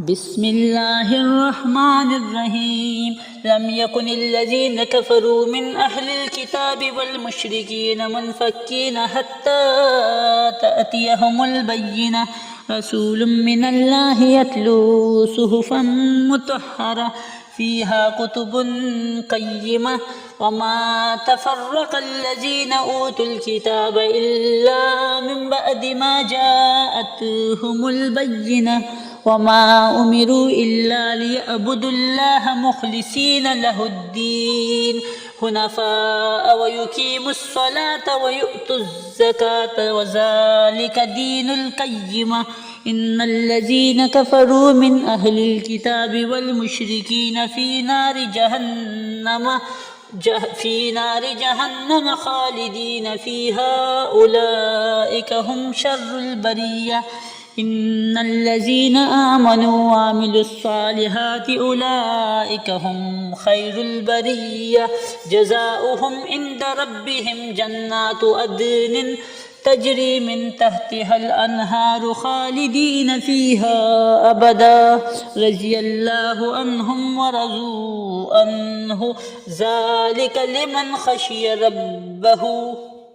بسم الله الرحمن الرحيم لم يكن الذين كفروا من أهل الكتاب والمشركين منفكين حتى تأتيهم البينة رسول من الله يتلو صحفا مطهرة فيها كتب قيمة وما تفرق الذين أوتوا الكتاب إلا من بعد ما جاءتهم البينة وما أمروا إلا ليعبدوا الله مخلصين له الدين حنفاء ويقيموا الصلاة ويؤتوا الزكاة وذلك دين القيمة إن الذين كفروا من أهل الكتاب والمشركين في نار جهنم خالدين فيها أولئك هم شر البرية إن الذين آمنوا وعملوا الصالحات أولئك هم خير البرية جزاؤهم عند ربهم جنات عدن تجري من تحتها الأنهار خالدين فيها أبدا رضي الله عنهم ورضوا عنه ذلك لمن خشي ربه